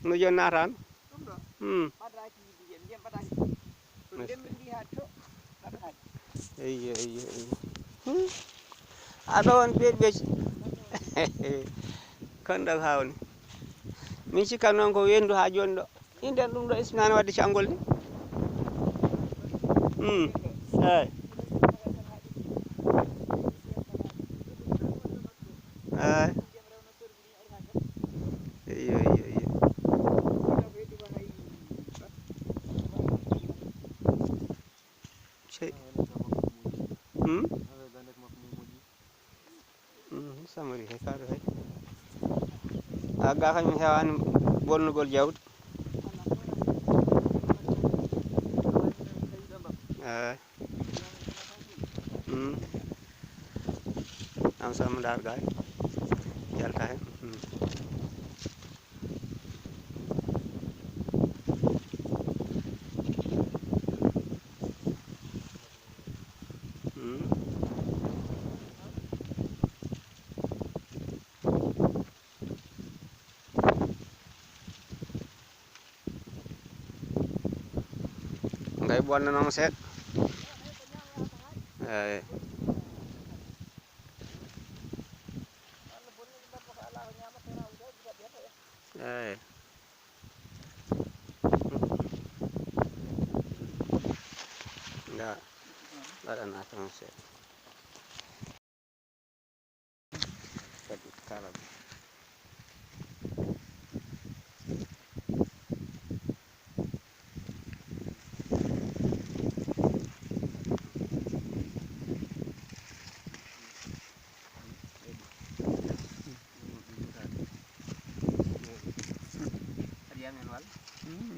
no jonna tan eyyo eyyo aɗo on ɓeeji konɗo hawni min cikkat noon ko wendu ha joni ɗo inden ɗum ɗo isminani wadde caangol ni eyi eyyo eyyo eyyo sey samari he kaɗo hay agga kañum hewani bonnugol jawdi eyi am sama darga jalta hen ngay bonnanoma seeɗa eyi eyi nga waɗana toon seeɗa kadi kala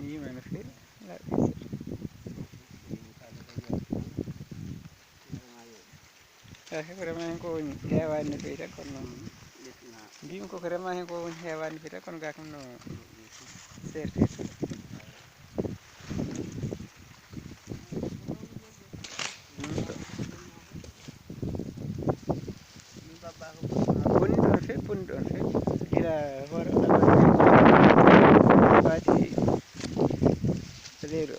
yimeno feewi ko rema hen ko woni hewani no fewi tan kono noon mbimi koko rema hen ko woni hewani no fewi tan kono ga kam no serti bonni ɗon fewi bonni ɗon fewi ila hoore waati leyɗo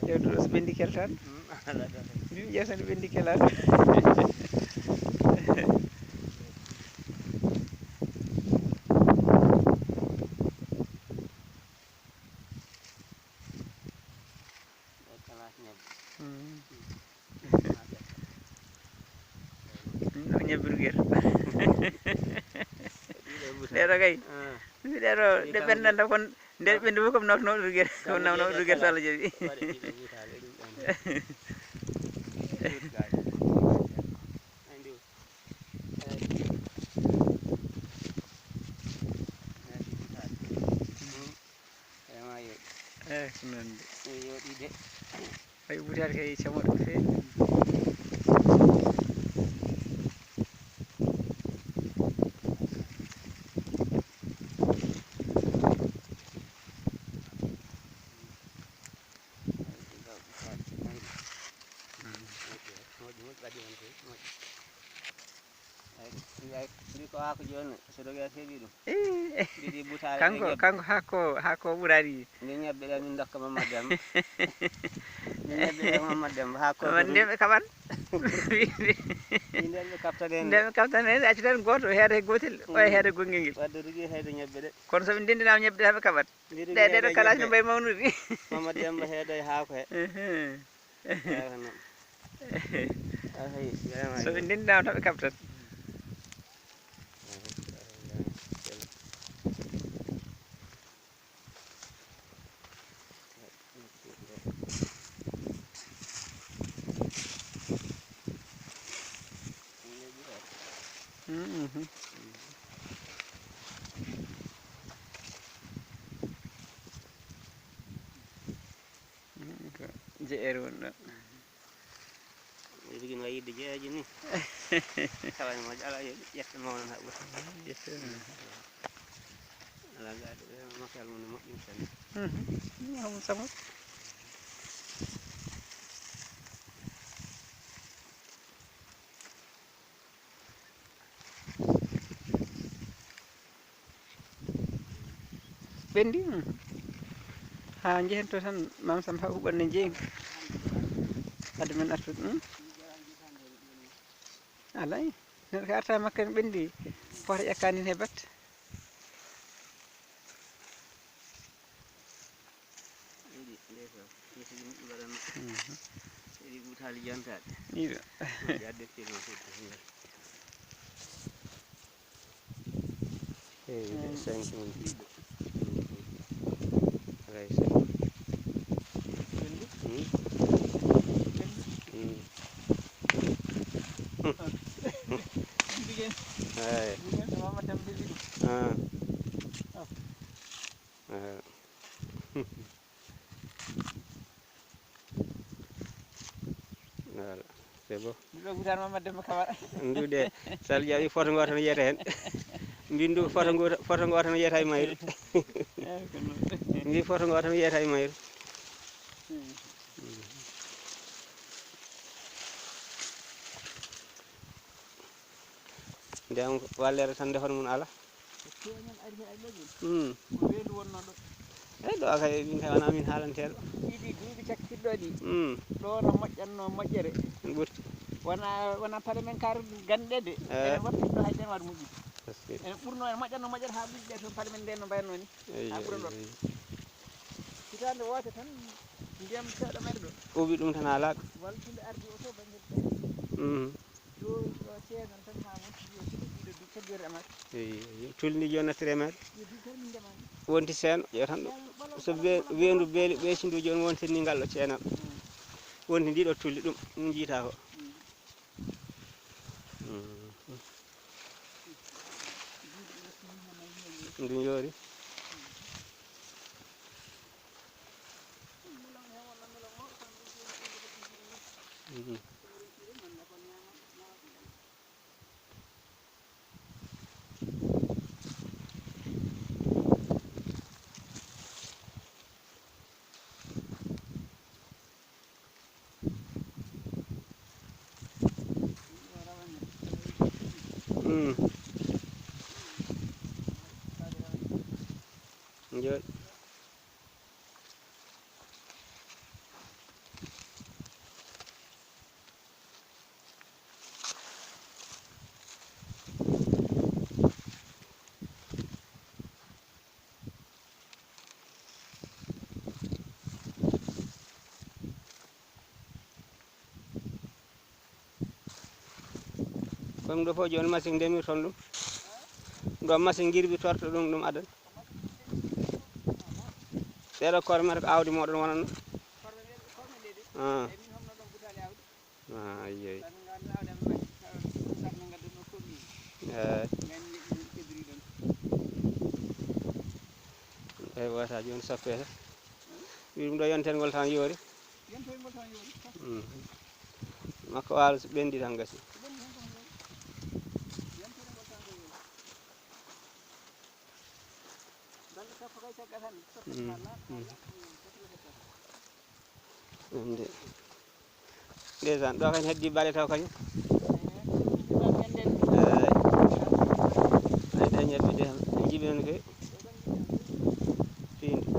lewɗo ɗo so ɓendi keltani mbimi ƴewtani ɓendi kelani no ñebbirugueta ɗeɗo kay ɗeɗo ɗe ɓendanta kon nde ɓendi fof komi nawtuno ɗurgueta komi nawno ɗurgueta so Allah jaaɓi eyi ko noon de way butade kay camoɗo no fewi kanko hako ɓurani ndeɓe kaɓan ndeɓe kaɓtan hen acci tan goto heeda gotel oya heeda gonguel nguel kono soɓe ndendinama ñebbe ɗe haɓe kaɓat ɗeɗo kalaji no mbayi mawnude soɓe ndendinama tan ɓe kaɓtat jeeri woni ɗon jogino yidde jeeji ni tawani moƴƴo ala yo ƴetta mawnon ha ɓuuri ala gaɗo makal mum ne moƴƴini tan homo samot ɓendi ha jehen to tan mam sam ha huɓanne jeeyi hade men artude alay neɗɗo ka arta makka ne ɓendi fota ƴakkani he batte c'est bon. Ɗo butano Mamadou Demba Camara. Ndude sal jaɓi photo ngo tan yiyata hen. Mbindu photo ngo tan yiyata e mayru. Mbi photo ngo tan yiyata e mayru. Ndem wallere tan defan mun ala. Eyi ɗo kay min kay wona min haalanteɗo. Ɗiɗi duuɓi cakkitiɗɗo ɗi. Ɗo no moƴƴatno moƴƴere. Ɓurti. Wona paɗe men kar ganɗe de. Ene watta ɗo hay den waɗa moƴƴi. Ene ɓurno ene moƴƴatno moƴƴere ha ɓuɗɗe to paɗe men nden no mbayatno ni. Ha ɓuura ɗon. Hitande wote tan ndiyam seeɗa mari ɗo. Ubi ɗum tan ala. Waltude ardi o to banggue. Ɗo seedan tan ha wonti ɗiɗo duuɓi keddi amata. Eyi tulni joni nattire men. Wonti seeno ƴeetan ɗo so wendu beeli ɓeysindu joni wontini ngal ɗo ceenal wonti ndiɗo tulli ɗum jiita ko ɗum yoori jooɗi kono ɗo fof joni machine ndemirton ɗum ɗo machine girbi torto ɗum adan ɗeɗo kormete ko awdi moɗon wonanno ayi eyi wata joni soppete wi ɗum ɗo yontengol tan yoori makko waalo so ɓendi tan gasi ndeysaan ɗo kadi heddi baɗe taw kañum ay dañi heddude hen jibi noon fewi fiindi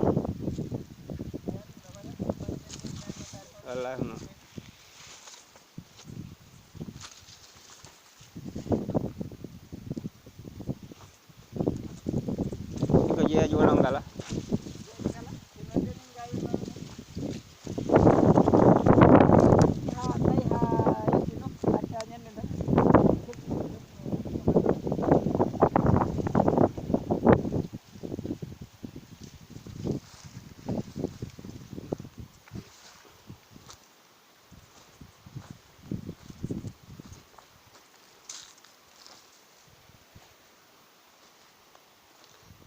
wallahi noon ko jeeyaji wono ngala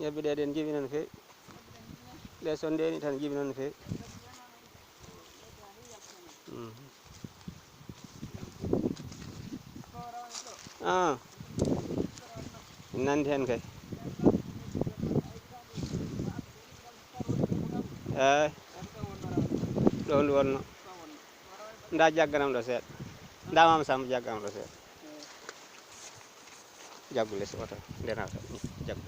ñebbe ɗe ɗen jibi noon fewi ɗe so ndeni tan jibi noon fewi nandi hen kay eyi ɗo ndu wonno nda jagganam ɗo seeɗa nda Mama Samba jagganam ɗo seeɗa jaggu less oto ndenata jaggu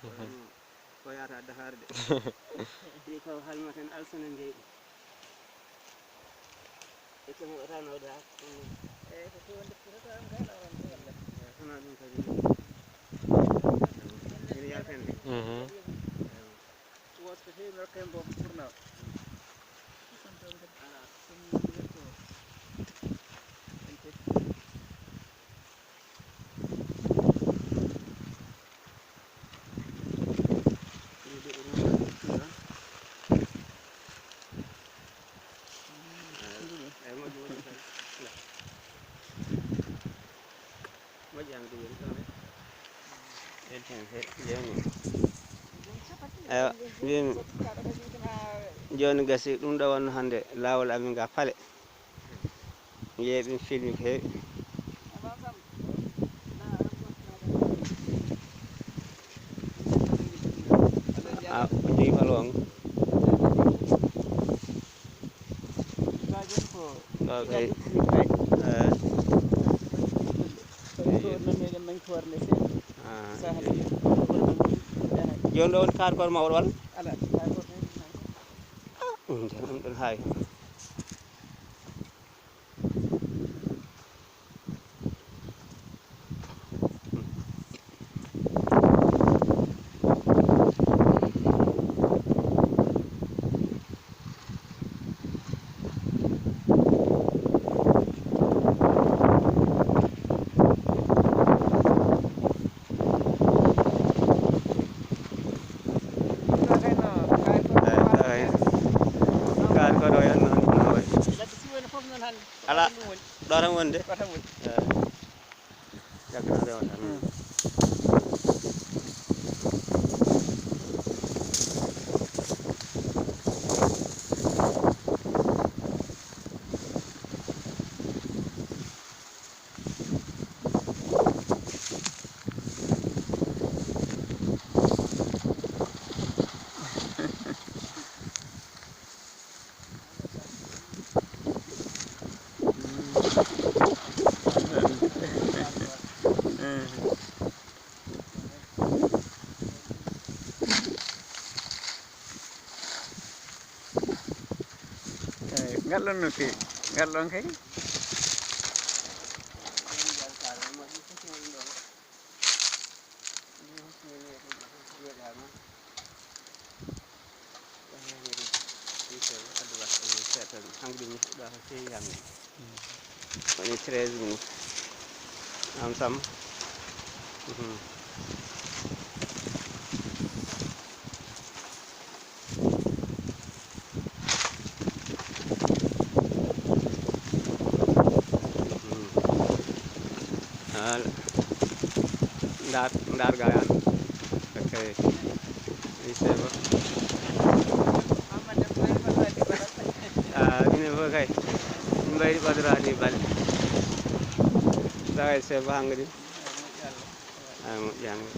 ko yata Dakar de ɗi ko halmaten alsana ndeyi e ko heɓatanode ha eyyi ko to deftirata am kala on ko walla sona ɗum kadi ene yaltende woto heewi mi rokka hen bo ɓurna mbimi joni gasi ɗum ɗo wonno hande lawol amin ga Pallee yeeɓin filmi ko heewi o jogui palwango ɗo kay joni ɗo woni karikoro mawɗo walla ɗum ɗon haawi ala ɗo tan wonde jakkato rewata ngal ɗon no fewi ngal ɗon kay woni 13 minutes am sam ndar ga yan okay isebo mine fo kay min mbayri ɓaɗorani balle tawa sebo hankkadi moƴƴi hannga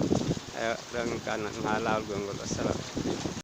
eyo ɗon kalna ɗum ha lawol gongol wassalam